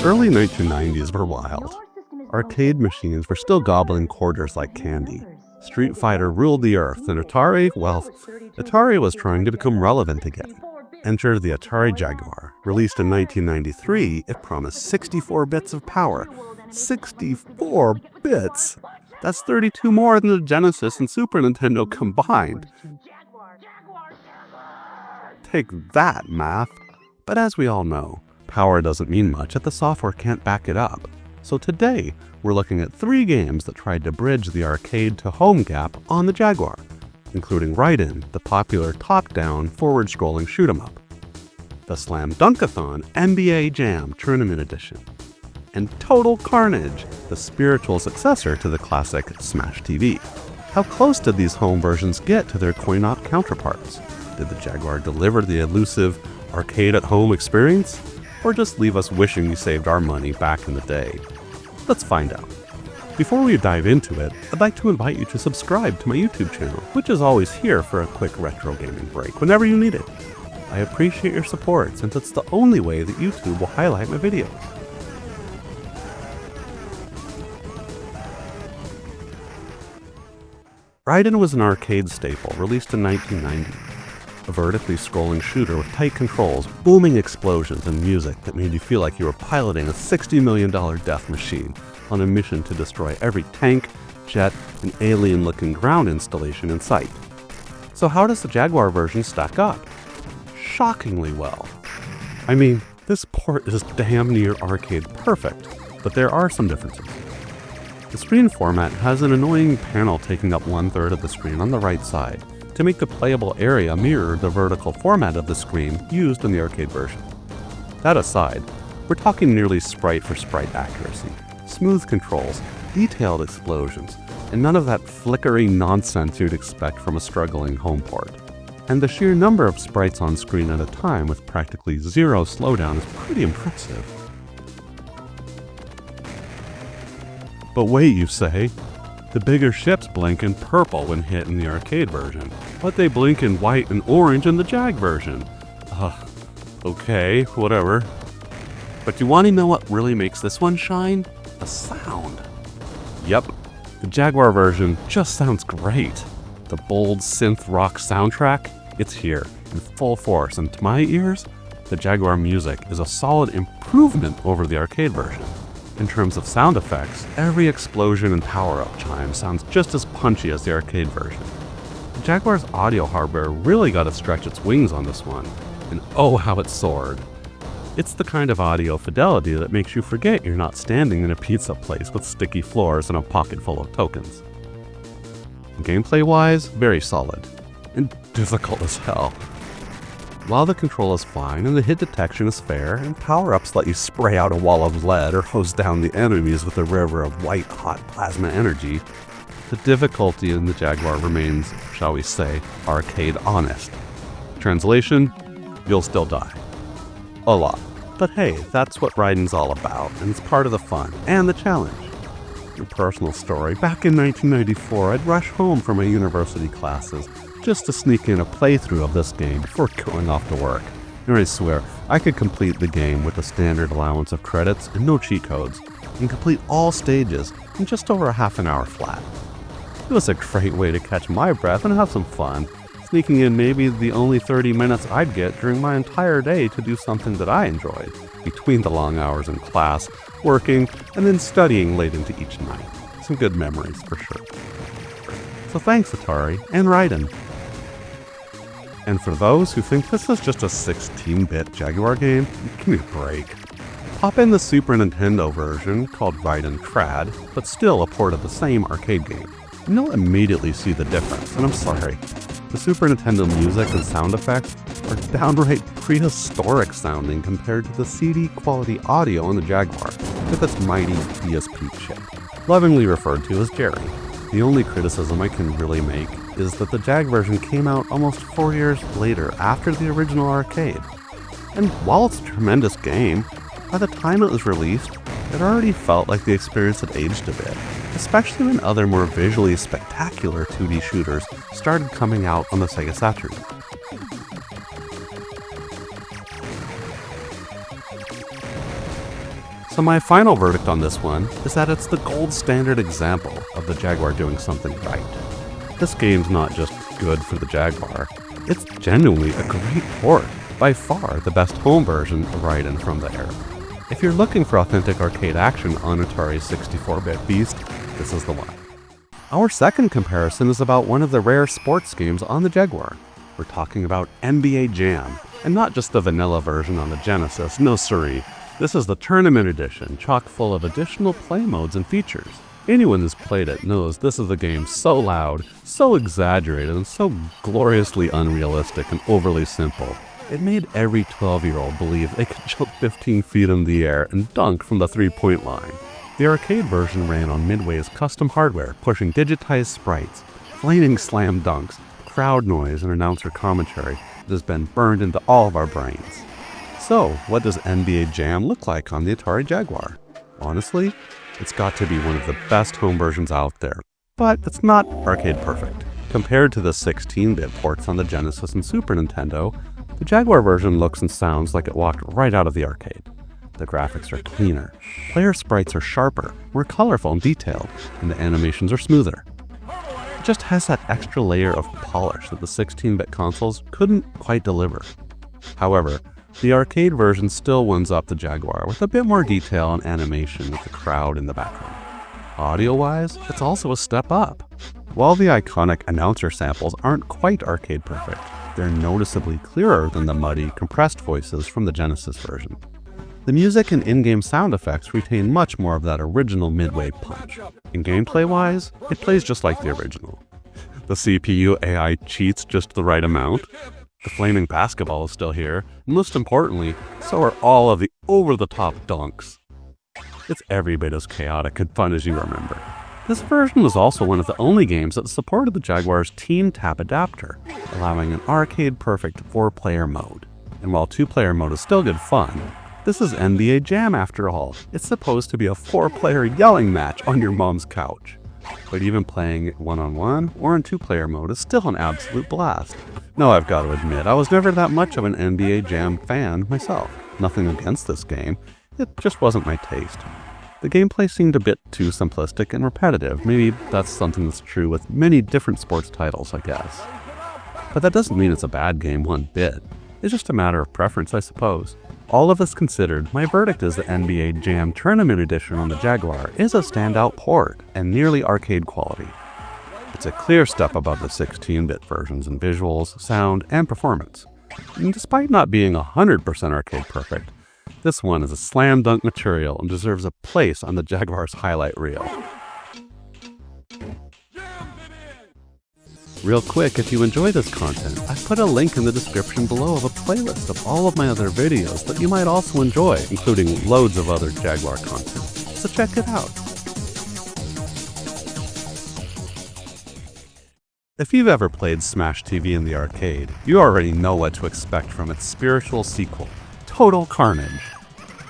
early 1990s were wild. Arcade machines were still gobbling quarters like candy. Street Fighter ruled the earth, and Atari was trying to become relevant again. Enter the Atari Jaguar. Released in 1993, it promised 64 bits of power. 64 bits! That's 32 more than the Genesis and Super Nintendo combined. Take that, math! But as we all know, power doesn't mean much if the software can't back it up. So today, we're looking at 3 games that tried to bridge the arcade-to-home gap on the Jaguar, including Raiden, the popular top-down, forward-scrolling shoot-'em-up, the Slam Dunkathon NBA Jam Tournament Edition, and Total Carnage, the spiritual successor to the classic Smash TV. How close did these home versions get to their coin-op counterparts? Did the Jaguar deliver the elusive arcade-at-home experience, or just leave us wishing we saved our money back in the day? Let's find out. Before we dive into it, I'd like to invite you to subscribe to my YouTube channel, which is always here for a quick retro gaming break whenever you need it. I appreciate your support since it's the only way that YouTube will highlight my videos. Raiden was an arcade staple released in 1990. A vertically scrolling shooter with tight controls, booming explosions, and music that made you feel like you were piloting a $60 million death machine on a mission to destroy every tank, jet, and alien-looking ground installation in sight. So how does the Jaguar version stack up? Shockingly well. I mean, this port is damn near arcade perfect, but there are some differences. The screen format has an annoying panel taking up 1/3 of the screen on the right side, to make the playable area mirror the vertical format of the screen used in the arcade version. That aside, we're talking nearly sprite-for-sprite accuracy, smooth controls, detailed explosions, and none of that flickering nonsense you'd expect from a struggling home port. And the sheer number of sprites on screen at a time with practically zero slowdown is pretty impressive. But wait, you say? The bigger ships blink in purple when hit in the arcade version, but they blink in white and orange in the Jag version. Okay, whatever. But do you want to know what really makes this one shine? The sound. Yep, the Jaguar version just sounds great. The bold synth rock soundtrack, it's here in full force, and to my ears, the Jaguar music is a solid improvement over the arcade version. In terms of sound effects, every explosion and power-up chime sounds just as punchy as the arcade version. The Jaguar's audio hardware really got to stretch its wings on this one, and oh how it soared. It's the kind of audio fidelity that makes you forget you're not standing in a pizza place with sticky floors and a pocket full of tokens. Gameplay-wise, very solid, and difficult as hell. While the control is fine and the hit detection is fair, and power-ups let you spray out a wall of lead or hose down the enemies with a river of white-hot plasma energy, the difficulty in the Jaguar remains, shall we say, arcade honest. Translation, you'll still die. A lot. But hey, that's what Raiden's all about, and it's part of the fun and the challenge. Your personal story, back in 1994, I'd rush home from my university classes just to sneak in a playthrough of this game before going off to work. And I swear, I could complete the game with a standard allowance of credits and no cheat codes, and complete all stages in just over a half an hour flat. It was a great way to catch my breath and have some fun, sneaking in maybe the only 30 minutes I'd get during my entire day to do something that I enjoyed, between the long hours in class, working, and then studying late into each night. Some good memories for sure. So thanks Atari and Raiden. And for those who think this is just a 16-bit Jaguar game, give me a break. Pop in the Super Nintendo version, called Raiden Trad, but still a port of the same arcade game, and you'll immediately see the difference, and I'm sorry. The Super Nintendo music and sound effects are downright prehistoric sounding compared to the CD-quality audio on the Jaguar, with its mighty DSP chip, lovingly referred to as Jerry. The only criticism I can really make is that the Jag version came out almost 4 years later after the original arcade. And while it's a tremendous game, by the time it was released, it already felt like the experience had aged a bit, especially when other more visually spectacular 2D shooters started coming out on the Sega Saturn. So my final verdict on this one is that it's the gold standard example of the Jaguar doing something right. This game's not just good for the Jaguar, it's genuinely a great port, by far the best home version of Raiden from the era. If you're looking for authentic arcade action on Atari's 64-bit beast, this is the one. Our second comparison is about one of the rare sports games on the Jaguar. We're talking about NBA Jam, and not just the vanilla version on the Genesis, no siree. This is the tournament edition, chock full of additional play modes and features. Anyone who's played it knows this is a game so loud, so exaggerated, and so gloriously unrealistic and overly simple. It made every 12-year-old believe they could jump 15 feet in the air and dunk from the three-point line. The arcade version ran on Midway's custom hardware, pushing digitized sprites, flaming slam dunks, crowd noise, and announcer commentary that has been burned into all of our brains. So, what does NBA Jam look like on the Atari Jaguar? Honestly, it's got to be one of the best home versions out there, but it's not arcade perfect. Compared to the 16-bit ports on the Genesis and Super Nintendo, the Jaguar version looks and sounds like it walked right out of the arcade. The graphics are cleaner, player sprites are sharper, more colorful and detailed, and the animations are smoother. It just has that extra layer of polish that the 16-bit consoles couldn't quite deliver. However, the arcade version still wins up the Jaguar with a bit more detail and animation with the crowd in the background. Audio-wise, it's also a step up. While the iconic announcer samples aren't quite arcade perfect, they're noticeably clearer than the muddy, compressed voices from the Genesis version. The music and in-game sound effects retain much more of that original Midway punch. And gameplay-wise, it plays just like the original. The CPU AI cheats just the right amount. The flaming basketball is still here, and most importantly, so are all of the over-the-top dunks. It's every bit as chaotic and fun as you remember. This version was also one of the only games that supported the Jaguar's Team Tap adapter, allowing an arcade-perfect 4-player mode. And while 2-player mode is still good fun, this is NBA Jam after all. It's supposed to be a 4-player yelling match on your mom's couch. But even playing it one-on-one or in 2-player mode is still an absolute blast. No, I've got to admit, I was never that much of an NBA Jam fan myself. Nothing against this game, it just wasn't my taste. The gameplay seemed a bit too simplistic and repetitive. Maybe that's something that's true with many different sports titles, I guess. But that doesn't mean it's a bad game one bit. It's just a matter of preference, I suppose. All of this considered, my verdict is that NBA Jam Tournament Edition on the Jaguar is a standout port and nearly arcade quality. It's a clear step above the 16-bit versions in visuals, sound, and performance. And despite not being 100% arcade perfect, this one is a slam dunk material and deserves a place on the Jaguar's highlight reel. Real quick, if you enjoy this content, I've put a link in the description below of a playlist of all of my other videos that you might also enjoy, including loads of other Jaguar content. So check it out. If you've ever played Smash TV in the arcade, you already know what to expect from its spiritual sequel, Total Carnage.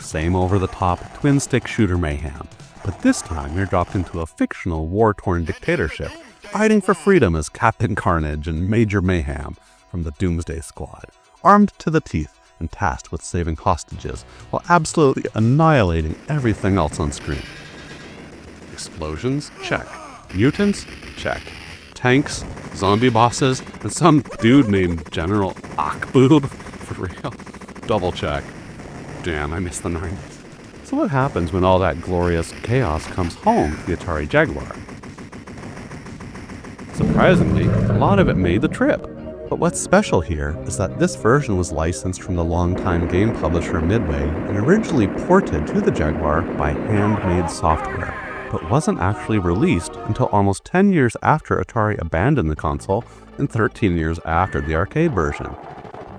Same over-the-top twin-stick shooter mayhem, but this time you're dropped into a fictional war-torn dictatorship, fighting for freedom as Captain Carnage and Major Mayhem from the Doomsday Squad, armed to the teeth and tasked with saving hostages while absolutely annihilating everything else on screen. Explosions? Check. Mutants? Check. Tanks, zombie bosses, and some dude named General Akboob? For real? Double check. Damn, I miss the 90s. So what happens when all that glorious chaos comes home to the Atari Jaguar? Surprisingly, a lot of it made the trip. But what's special here is that this version was licensed from the longtime game publisher Midway and originally ported to the Jaguar by handmade software, but wasn't actually released until almost 10 years after Atari abandoned the console and 13 years after the arcade version.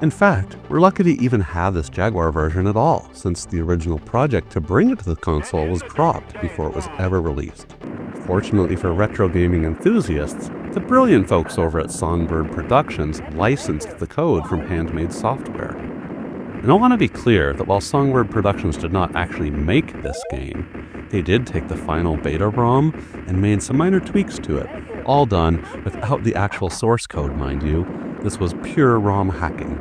In fact, we're lucky to even have this Jaguar version at all, since the original project to bring it to the console was dropped before it was ever released. Fortunately for retro gaming enthusiasts, the brilliant folks over at Songbird Productions licensed the code from handmade software. And I want to be clear that while Songbird Productions did not actually make this game, they did take the final beta ROM and made some minor tweaks to it, all done without the actual source code, mind you. This was pure ROM hacking.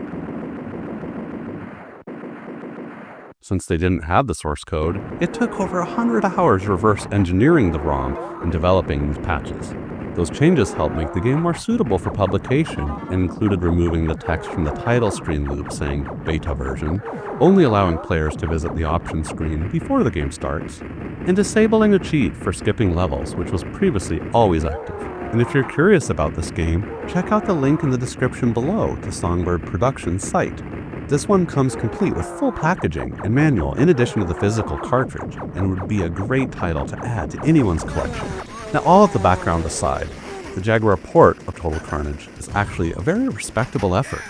Since they didn't have the source code, it took over 100 hours reverse engineering the ROM and developing these patches. Those changes helped make the game more suitable for publication and included removing the text from the title screen loop saying beta version, only allowing players to visit the options screen before the game starts, and disabling a cheat for skipping levels, which was previously always active. And if you're curious about this game, check out the link in the description below to Songbird Productions' site. This one comes complete with full packaging and manual in addition to the physical cartridge, and would be a great title to add to anyone's collection. Now, all of the background aside, the Jaguar port of Total Carnage is actually a very respectable effort.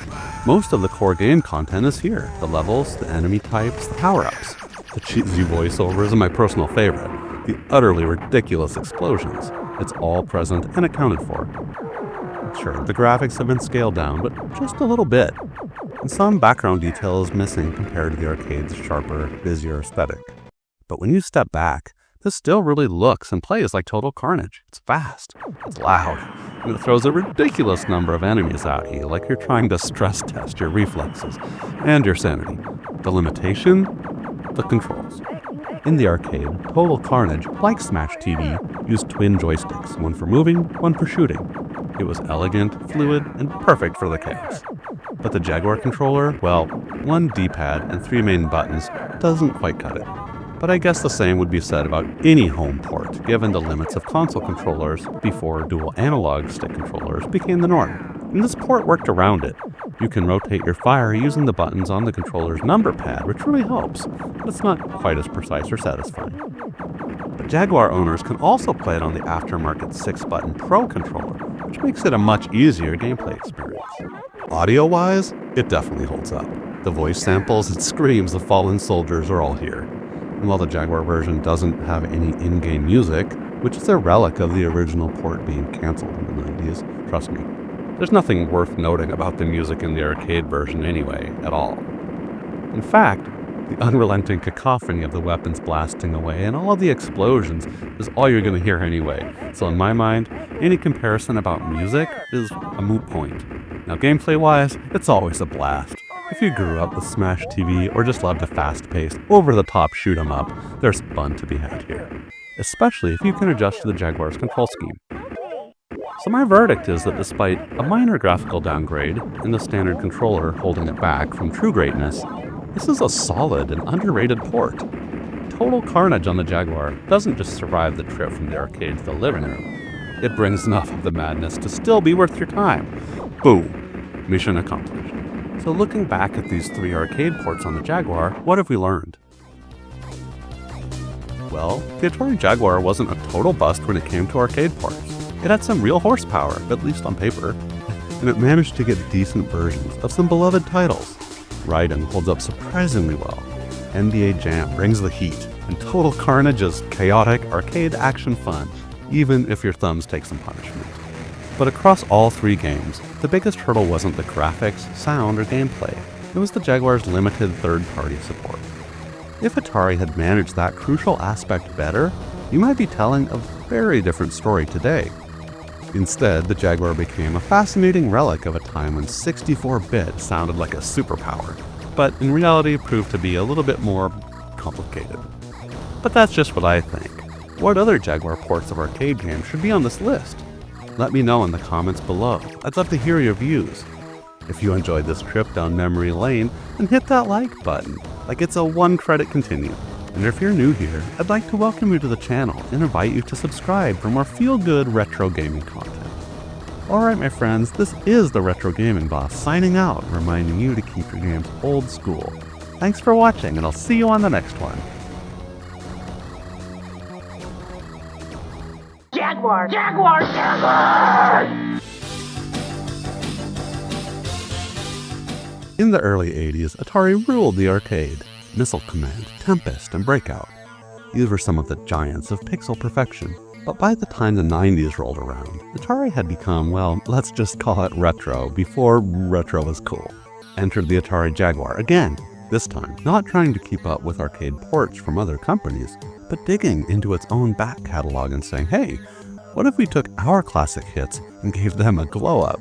Most of the core game content is here: the levels, the enemy types, the power-ups, the cheesy voiceovers, and my personal favorite, the utterly ridiculous explosions. It's all present and accounted for. Sure, the graphics have been scaled down, but just a little bit, and some background detail is missing compared to the arcade's sharper, busier aesthetic. But when you step back, this still really looks and plays like Total Carnage. It's fast, it's loud, and it throws a ridiculous number of enemies at you like you're trying to stress test your reflexes and your sanity. The limitation? The controls. In the arcade, Total Carnage, like Smash TV, used twin joysticks, one for moving, one for shooting. It was elegant, fluid, and perfect for the chaos. But the Jaguar controller, well, one D-pad and 3 main buttons doesn't quite cut it. But I guess the same would be said about any home port, given the limits of console controllers before dual analog stick controllers became the norm. And this port worked around it. You can rotate your fire using the buttons on the controller's number pad, which really helps, but it's not quite as precise or satisfying. But Jaguar owners can also play it on the aftermarket 6-button Pro controller, which makes it a much easier gameplay experience. Audio-wise, it definitely holds up. The voice samples and screams of fallen soldiers are all here. And while the Jaguar version doesn't have any in-game music, which is a relic of the original port being cancelled in the 90s, trust me, there's nothing worth noting about the music in the arcade version anyway, at all. In fact, the unrelenting cacophony of the weapons blasting away and all of the explosions is all you're going to hear anyway, so in my mind, any comparison about music is a moot point. Now gameplay-wise, it's always a blast. If you grew up with Smash TV or just loved a fast-paced, over-the-top shoot-'em-up, there's fun to be had here, especially if you can adjust to the Jaguar's control scheme. So my verdict is that despite a minor graphical downgrade and the standard controller holding it back from true greatness, this is a solid and underrated port. Total Carnage on the Jaguar doesn't just survive the trip from the arcade to the living room. It brings enough of the madness to still be worth your time. Boom. Mission accomplished. So looking back at these 3 arcade ports on the Jaguar, what have we learned? Well, the Atari Jaguar wasn't a total bust when it came to arcade ports. It had some real horsepower, at least on paper, and it managed to get decent versions of some beloved titles. Raiden holds up surprisingly well, NBA Jam brings the heat, and Total Carnage is chaotic arcade action fun, even if your thumbs take some punishment. But across all 3 games, the biggest hurdle wasn't the graphics, sound, or gameplay. It was the Jaguar's limited third-party support. If Atari had managed that crucial aspect better, you might be telling a very different story today. Instead, the Jaguar became a fascinating relic of a time when 64-bit sounded like a superpower, but in reality proved to be a little bit more complicated. But that's just what I think. What other Jaguar ports of arcade games should be on this list? Let me know in the comments below. I'd love to hear your views. If you enjoyed this trip down memory lane, then hit that like button, like it's a 1-credit continue. And if you're new here, I'd like to welcome you to the channel and invite you to subscribe for more feel-good retro gaming content. Alright my friends, this is the Retro Gaming Boss signing out, reminding you to keep your games old school. Thanks for watching, and I'll see you on the next one. Jaguar! Jaguar! Jaguar! In the early 80s, Atari ruled the arcade. Missile Command, Tempest, and Breakout. These were some of the giants of pixel perfection. But by the time the 90s rolled around, Atari had become, well, let's just call it retro before retro was cool. Entered the Atari Jaguar again, this time not trying to keep up with arcade ports from other companies, but digging into its own back catalog and saying, hey, what if we took our classic hits and gave them a glow up?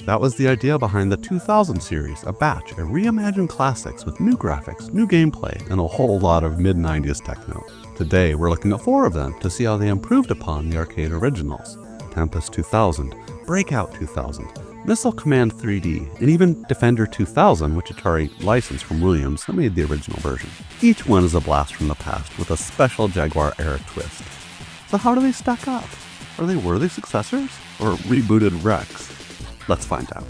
That was the idea behind the 2000 series, a batch of reimagined classics with new graphics, new gameplay, and a whole lot of mid-90s techno. Today, we're looking at 4 of them to see how they improved upon the arcade originals. Tempest 2000, Breakout 2000, Missile Command 3D, and even Defender 2000, which Atari licensed from Williams that made the original version. Each one is a blast from the past with a special Jaguar era twist. So how do they stack up? Are they worthy successors or rebooted wrecks? Let's find out.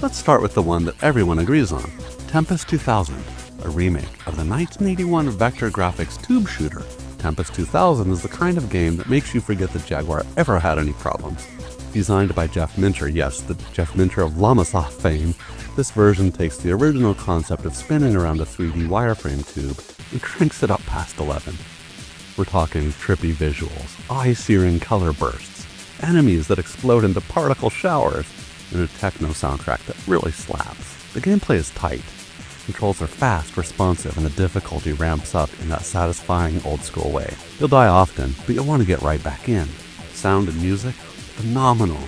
Let's start with the one that everyone agrees on, Tempest 2000, a remake of the 1981 vector graphics tube shooter. Tempest 2000 is the kind of game that makes you forget that Jaguar ever had any problems. Designed by Jeff Minter, yes, the Jeff Minter of Lamasoft fame, this version takes the original concept of spinning around a 3D wireframe tube and cranks it up past 11. We're talking trippy visuals, eye-searing color bursts, enemies that explode into particle showers, and a techno soundtrack that really slaps. The gameplay is tight. Controls are fast, responsive, and the difficulty ramps up in that satisfying old-school way. You'll die often, but you'll want to get right back in. Sound and music, phenomenal.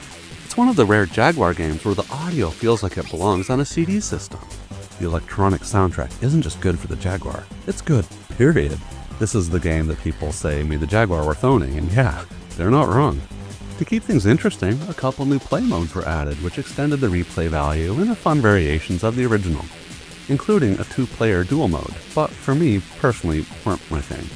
It's one of the rare Jaguar games where the audio feels like it belongs on a CD system. The electronic soundtrack isn't just good for the Jaguar, it's good, period. This is the game that people say made the Jaguar worth owning, and yeah, they're not wrong. To keep things interesting, a couple new play modes were added, which extended the replay value and are fun variations of the original, including a 2-player dual mode, but for me, personally, weren't my thing.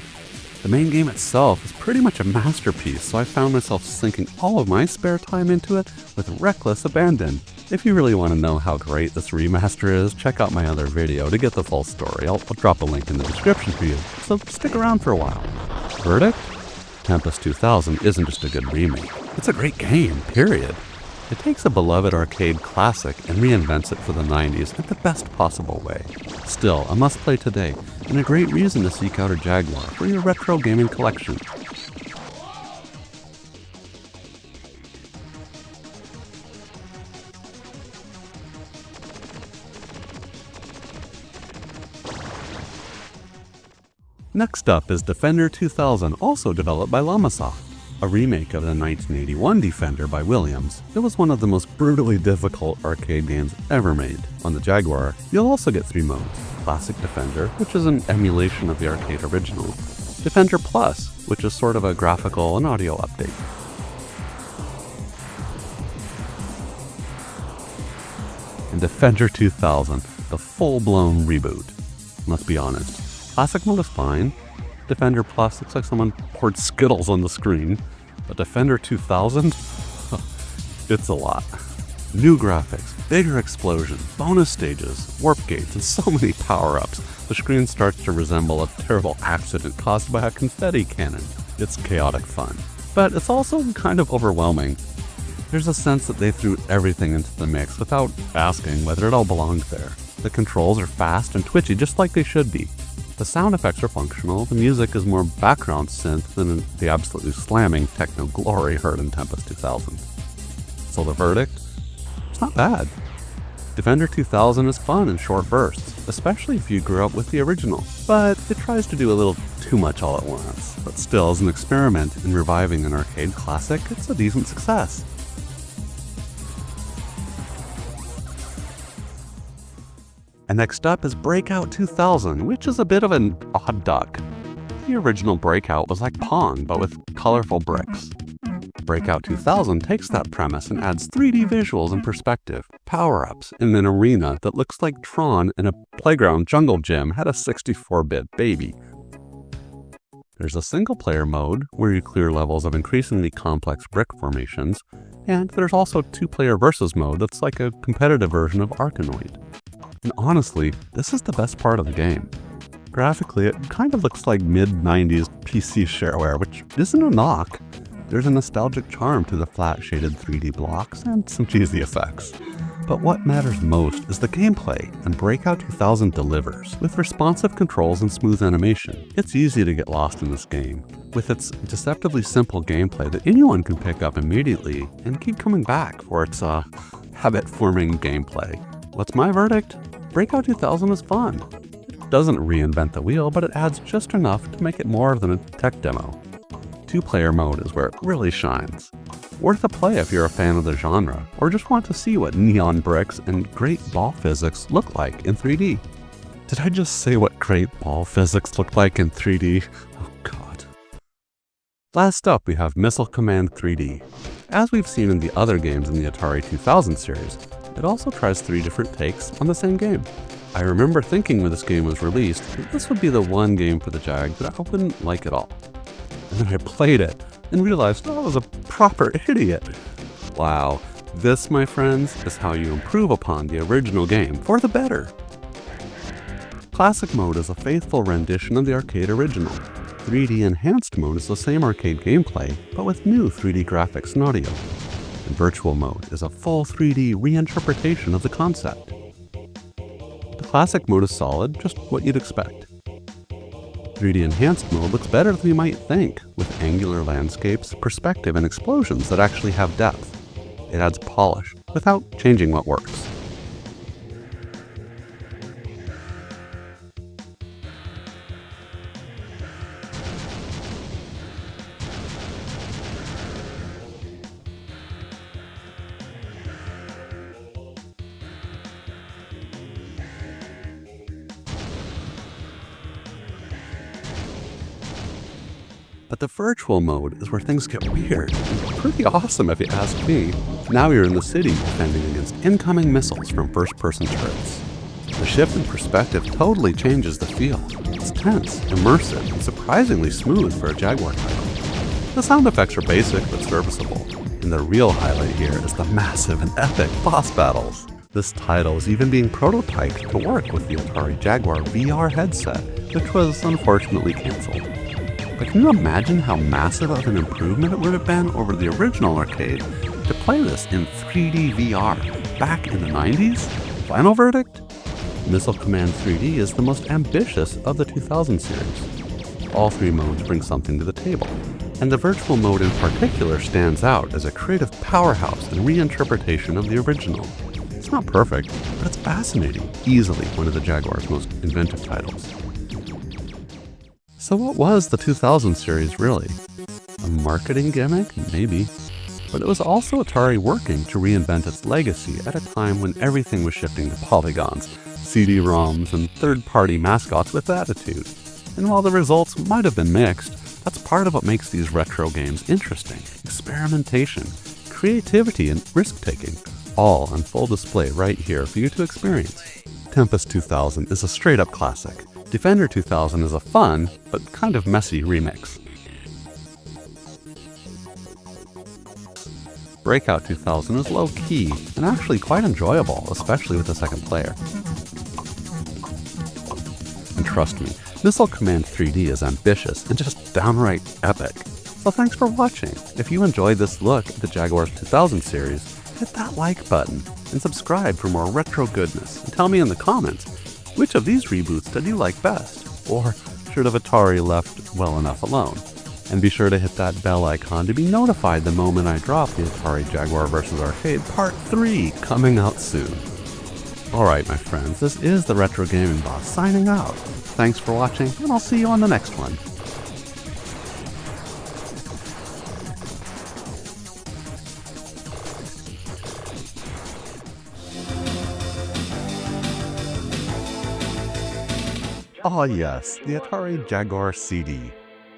The main game itself is pretty much a masterpiece, so I found myself sinking all of my spare time into it with reckless abandon. If you really want to know how great this remaster is, check out my other video to get the full story. I'll drop a link in the description for you, so stick around for a while. Verdict? Tempest 2000 isn't just a good remake, it's a great game, period. It takes a beloved arcade classic and reinvents it for the 90s in the best possible way. Still, a must-play today, and a great reason to seek out a Jaguar for your retro gaming collection. Next up is Defender 2000, also developed by Lamasoft. A remake of the 1981 Defender by Williams, it was one of the most brutally difficult arcade games ever made. On the Jaguar, you'll also get 3 modes. Classic Defender, which is an emulation of the arcade original. Defender Plus, which is sort of a graphical and audio update. And Defender 2000, the full-blown reboot. Let's be honest, Classic mode is fine. Defender Plus looks like someone poured Skittles on the screen, but Defender 2000? It's a lot. New graphics, bigger explosions, bonus stages, warp gates, and so many power-ups. The screen starts to resemble a terrible accident caused by a confetti cannon. It's chaotic fun, but it's also kind of overwhelming. There's a sense that they threw everything into the mix without asking whether it all belonged there. The controls are fast and twitchy just like they should be. The sound effects are functional, the music is more background synth than the absolutely slamming techno glory heard in Tempest 2000. So the verdict? It's not bad. Defender 2000 is fun in short bursts, especially if you grew up with the original, but it tries to do a little too much all at once. But still, as an experiment in reviving an arcade classic, it's a decent success. And next up is Breakout 2000, which is a bit of an odd duck. The original Breakout was like Pong, but with colorful bricks. Breakout 2000 takes that premise and adds 3D visuals and perspective, power-ups, in an arena that looks like Tron in a playground jungle gym had a 64-bit baby. There's a single-player mode where you clear levels of increasingly complex brick formations, and there's also 2-player versus mode that's like a competitive version of Arkanoid. And honestly, this is the best part of the game. Graphically, it kind of looks like mid-90s PC shareware, which isn't a knock. There's a nostalgic charm to the flat shaded 3D blocks and some cheesy effects. But what matters most is the gameplay, and Breakout 2000 delivers. With responsive controls and smooth animation, it's easy to get lost in this game. With its deceptively simple gameplay that anyone can pick up immediately and keep coming back for its habit-forming gameplay. What's my verdict? Breakout 2000 is fun. It doesn't reinvent the wheel, but it adds just enough to make it more than a tech demo. Two-player mode is where it really shines. Worth a play if you're a fan of the genre, or just want to see what neon bricks and great ball physics look like in 3D. Did I just say what great ball physics look like in 3D? Oh god. Last up, we have Missile Command 3D. As we've seen in the other games in the Atari 2000 series, it also tries 3 different takes on the same game. I remember thinking when this game was released that this would be the one game for the Jag that I wouldn't like at all. And then I played it and realized I was a proper idiot. Wow, this, my friends, is how you improve upon the original game for the better. Classic mode is a faithful rendition of the arcade original. 3D enhanced mode is the same arcade gameplay, but with new 3D graphics and audio. And virtual mode is a full 3D reinterpretation of the concept. The classic mode is solid, just what you'd expect. 3D enhanced mode looks better than you might think, with angular landscapes, perspective, and explosions that actually have depth. It adds polish, without changing what works. But the virtual mode is where things get weird. Pretty awesome if you ask me. Now you're in the city defending against incoming missiles from first-person turrets. The shift in perspective totally changes the feel. It's tense, immersive, and surprisingly smooth for a Jaguar title. The sound effects are basic but serviceable, and the real highlight here is the massive and epic boss battles. This title is even being prototyped to work with the Atari Jaguar VR headset, which was unfortunately cancelled. But can you imagine how massive of an improvement it would have been over the original arcade to play this in 3D VR back in the 90s? Final verdict? Missile Command 3D is the most ambitious of the 2000 series. All 3 modes bring something to the table, and the virtual mode in particular stands out as a creative powerhouse and reinterpretation of the original. It's not perfect, but it's fascinating, easily one of the Jaguar's most inventive titles. So what was the 2000 series really? A marketing gimmick? Maybe. But it was also Atari working to reinvent its legacy at a time when everything was shifting to polygons, CD-ROMs, and third-party mascots with attitude. And while the results might have been mixed, that's part of what makes these retro games interesting. Experimentation, creativity, and risk-taking, all on full display right here for you to experience. Tempest 2000 is a straight-up classic. Defender 2000 is a fun, but kind of messy remix. Breakout 2000 is low-key, and actually quite enjoyable, especially with the second player. And trust me, Missile Command 3D is ambitious and just downright epic. So thanks for watching. If you enjoyed this look at the Jaguar's 2000 series, hit that like button, and subscribe for more retro goodness, and tell me in the comments, which of these reboots did you like best? Or should have Atari left well enough alone? And be sure to hit that bell icon to be notified the moment I drop the Atari Jaguar vs. Arcade Part 3 coming out soon. Alright my friends, this is the Retro Gaming Boss signing out. Thanks for watching, and I'll see you on the next one. Ah yes, the Atari Jaguar CD.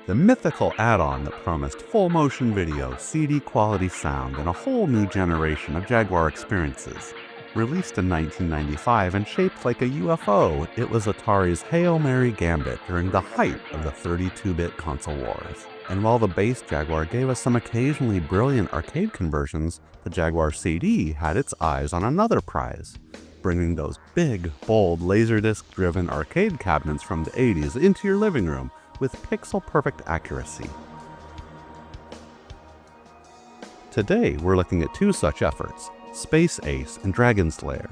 The mythical add-on that promised full motion video, CD quality sound, and a whole new generation of Jaguar experiences. Released in 1995 and shaped like a UFO, it was Atari's Hail Mary gambit during the height of the 32-bit console wars. And while the base Jaguar gave us some occasionally brilliant arcade conversions, the Jaguar CD had its eyes on another prize, bringing those big, bold, Laserdisc-driven arcade cabinets from the 80s into your living room with pixel-perfect accuracy. Today, we're looking at 2 such efforts, Space Ace and Dragon's Lair.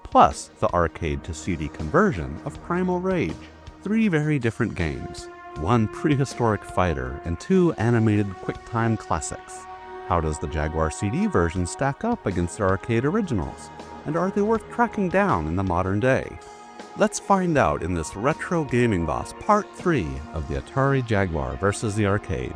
Plus, the arcade-to-CD conversion of Primal Rage. 3 very different games, 1 prehistoric fighter and 2 animated QuickTime classics. How does the Jaguar CD version stack up against their arcade originals? And are they worth tracking down in the modern day? Let's find out in this Retro Gaming Boss Part 3 of the Atari Jaguar versus the arcade.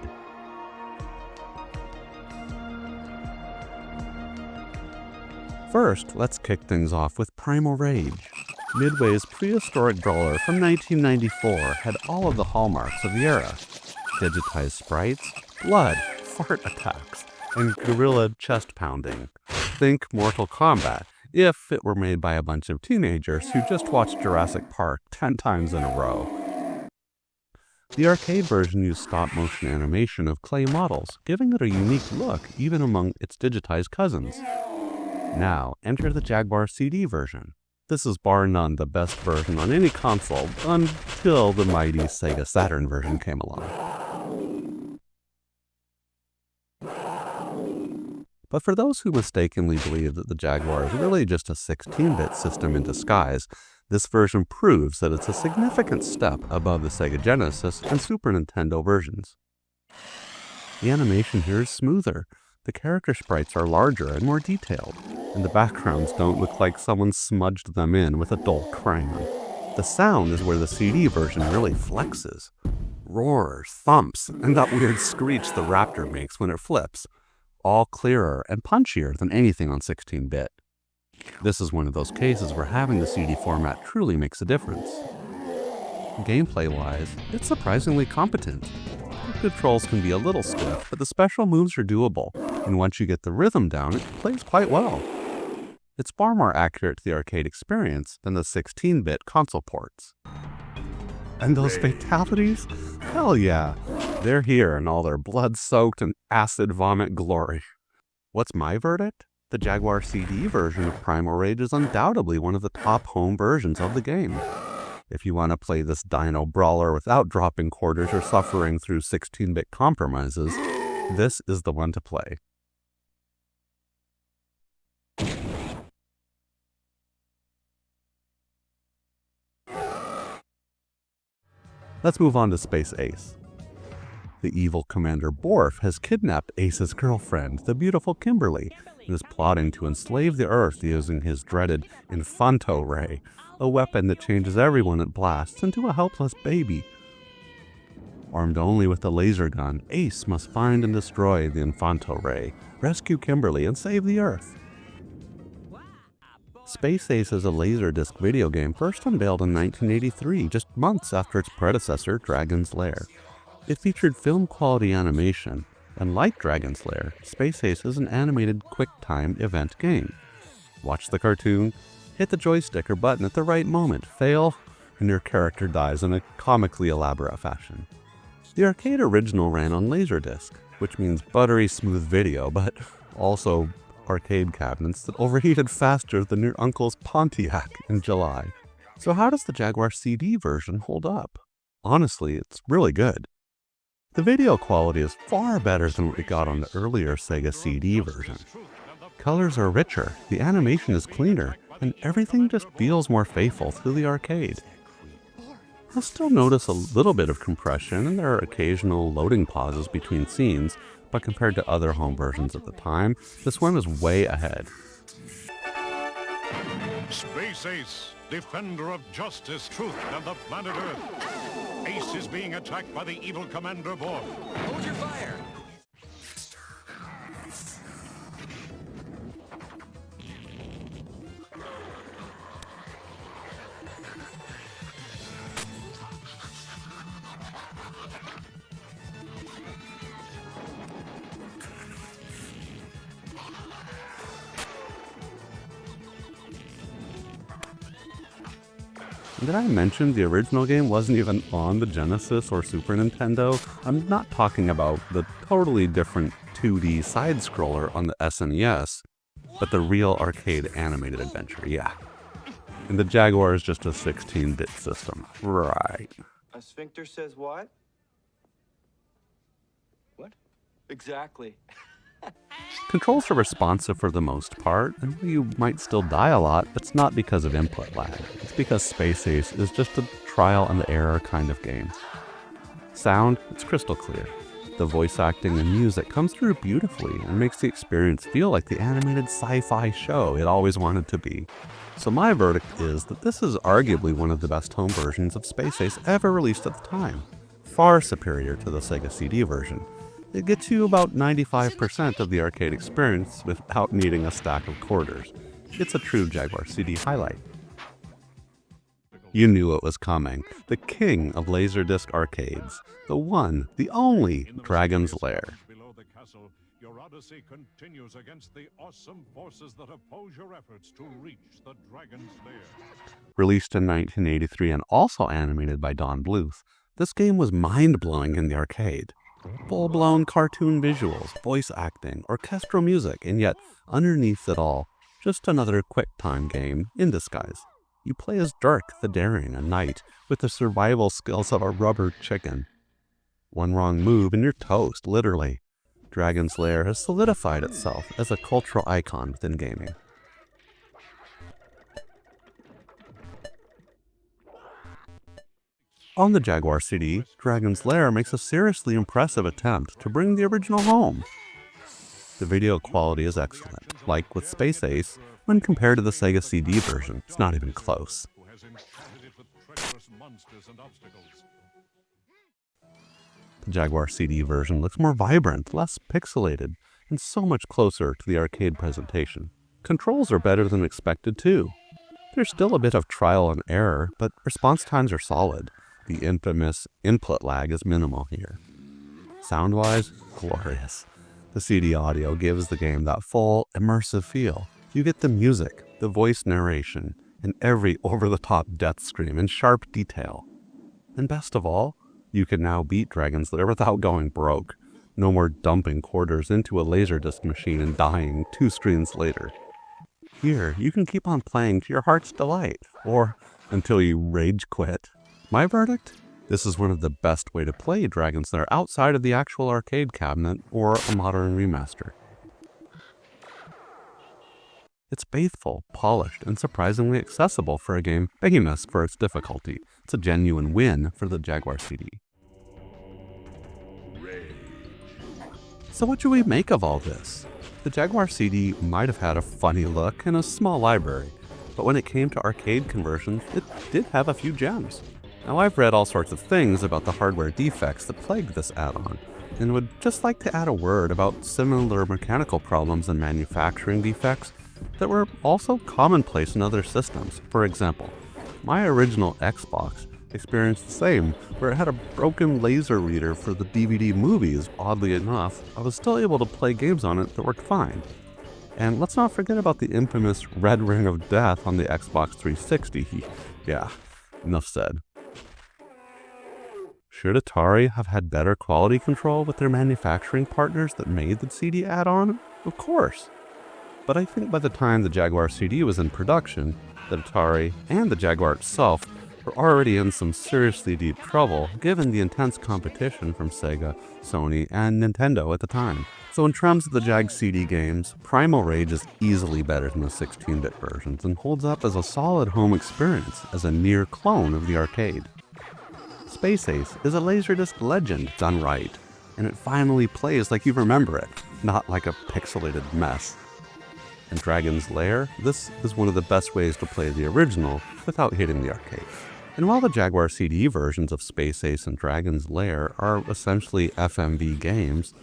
First, let's kick things off with Primal Rage. Midway's prehistoric brawler from 1994 had all of the hallmarks of the era. Digitized sprites, blood, fart attacks, and gorilla chest pounding. Think Mortal Kombat, if it were made by a bunch of teenagers who just watched Jurassic Park 10 times in a row. The arcade version used stop-motion animation of clay models, giving it a unique look even among its digitized cousins. Now, enter the Jaguar CD version. This is bar none the best version on any console until the mighty Sega Saturn version came along. But for those who mistakenly believe that the Jaguar is really just a 16-bit system in disguise, this version proves that it's a significant step above the Sega Genesis and Super Nintendo versions. The animation here is smoother, the character sprites are larger and more detailed, and the backgrounds don't look like someone smudged them in with a dull crayon. The sound is where the CD version really flexes. Roars, thumps, and that weird screech the raptor makes when it flips. All clearer and punchier than anything on 16-bit. This is one of those cases where having the CD format truly makes a difference. Gameplay-wise, it's surprisingly competent. The controls can be a little stiff, but the special moves are doable, and once you get the rhythm down, it plays quite well. It's far more accurate to the arcade experience than the 16-bit console ports. And those fatalities? Hell yeah! They're here in all their blood-soaked and acid-vomit glory. What's my verdict? The Jaguar CD version of Primal Rage is undoubtedly one of the top home versions of the game. If you want to play this dino brawler without dropping quarters or suffering through 16-bit compromises, this is the one to play. Let's move on to Space Ace. The evil Commander Borf has kidnapped Ace's girlfriend, the beautiful Kimberly, and is plotting to enslave the Earth using his dreaded Infanto Ray, a weapon that changes everyone it blasts into a helpless baby. Armed only with a laser gun, Ace must find and destroy the Infanto Ray, rescue Kimberly, and save the Earth. Space Ace is a Laserdisc video game first unveiled in 1983, just months after its predecessor, Dragon's Lair. It featured film-quality animation, and like Dragon's Lair, Space Ace is an animated quick-time event game. Watch the cartoon, hit the joystick or button at the right moment, fail, and your character dies in a comically elaborate fashion. The arcade original ran on Laserdisc, which means buttery smooth video, but also arcade cabinets that overheated faster than your uncle's Pontiac in July. So how does the Jaguar CD version hold up? Honestly, it's really good. The video quality is far better than what we got on the earlier Sega CD version. Colors are richer, the animation is cleaner, and everything just feels more faithful to the arcade. I'll still notice a little bit of compression, and there are occasional loading pauses between scenes, but compared to other home versions at the time, this one is way ahead. Space Ace, defender of justice, truth, and the planet Earth. Ace is being attacked by the evil Commander Borf. Hold your fire! Did I mention the original game wasn't even on the Genesis or Super Nintendo? I'm not talking about the totally different 2D side-scroller on the SNES, but the real arcade animated adventure, yeah. And the Jaguar is just a 16-bit system. Right. A sphincter says what? What? Exactly. Controls are responsive for the most part, and you might still die a lot, but it's not because of input lag. It's because Space Ace is just a trial and error kind of game. Sound, it's crystal clear. The voice acting and music comes through beautifully and makes the experience feel like the animated sci-fi show it always wanted to be. So my verdict is that this is arguably one of the best home versions of Space Ace ever released at the time, far superior to the Sega CD version. It gets you about 95% of the arcade experience without needing a stack of quarters. It's a true Jaguar CD highlight. You knew it was coming. The king of Laserdisc arcades. The one, the only, Dragon's Lair. Below the castle, your odyssey continues against the awesome forces that oppose your efforts to reach the Dragon's Lair. Released in 1983 and also animated by Don Bluth, this game was mind-blowing in the arcade. Full-blown cartoon visuals, voice acting, orchestral music, and yet, underneath it all, just another quick-time game in disguise. You play as Dirk the Daring, a knight, with the survival skills of a rubber chicken. One wrong move and you're toast, literally. Dragon's Lair has solidified itself as a cultural icon within gaming. On the Jaguar CD, Dragon's Lair makes a seriously impressive attempt to bring the original home. The video quality is excellent. Like with Space Ace, when compared to the Sega CD version, it's not even close. Who has enchanted it with treacherous monsters and obstacles. The Jaguar CD version looks more vibrant, less pixelated, and so much closer to the arcade presentation. Controls are better than expected too. There's still a bit of trial and error, but response times are solid. The infamous input lag is minimal here. Sound-wise, glorious. The CD audio gives the game that full, immersive feel. You get the music, the voice narration, and every over-the-top death scream in sharp detail. And best of all, you can now beat Dragon's Lair without going broke. No more dumping quarters into a Laserdisc machine and dying 2 screens later. Here, you can keep on playing to your heart's delight, or until you rage quit. My verdict? This is one of the best way to play Dragon's Lair outside of the actual arcade cabinet or a modern remaster. It's faithful, polished, and surprisingly accessible for a game famous for its difficulty. It's a genuine win for the Jaguar CD. So what should we make of all this? The Jaguar CD might have had a funny look and a small library, but when it came to arcade conversions, it did have a few gems. Now I've read all sorts of things about the hardware defects that plagued this add-on, and would just like to add a word about similar mechanical problems and manufacturing defects that were also commonplace in other systems. For example, my original Xbox experienced the same, where it had a broken laser reader for the DVD movies. Oddly enough, I was still able to play games on it that worked fine. And let's not forget about the infamous red ring of death on the Xbox 360. Yeah, enough said. Should Atari have had better quality control with their manufacturing partners that made the CD add-on? Of course. But I think by the time the Jaguar CD was in production, the Atari and the Jaguar itself were already in some seriously deep trouble given the intense competition from Sega, Sony, and Nintendo at the time. So in terms of the Jag CD games, Primal Rage is easily better than the 16-bit versions and holds up as a solid home experience as a near clone of the arcade. Space Ace is a Laserdisc legend done right, and it finally plays like you remember it, not like a pixelated mess. And Dragon's Lair, this is one of the best ways to play the original without hitting the arcade. And while the Jaguar CD versions of Space Ace and Dragon's Lair are essentially FMV games,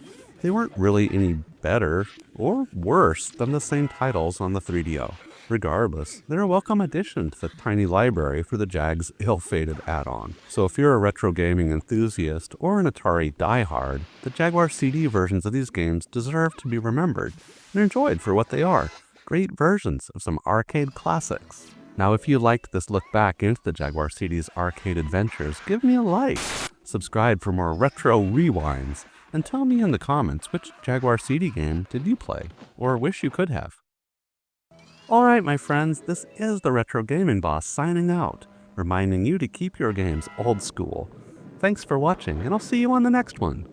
they weren't really any better or worse than the same titles on the 3DO. Regardless, they're a welcome addition to the tiny library for the Jag's ill-fated add-on. So if you're a retro gaming enthusiast or an Atari diehard, the Jaguar CD versions of these games deserve to be remembered and enjoyed for what they are, great versions of some arcade classics. Now if you liked this look back into the Jaguar CD's arcade adventures, give me a like, subscribe for more retro rewinds, and tell me in the comments which Jaguar CD game did you play, or wish you could have. Alright my friends, this is the Retro Gaming Boss signing out, reminding you to keep your games old school. Thanks for watching, and I'll see you on the next one.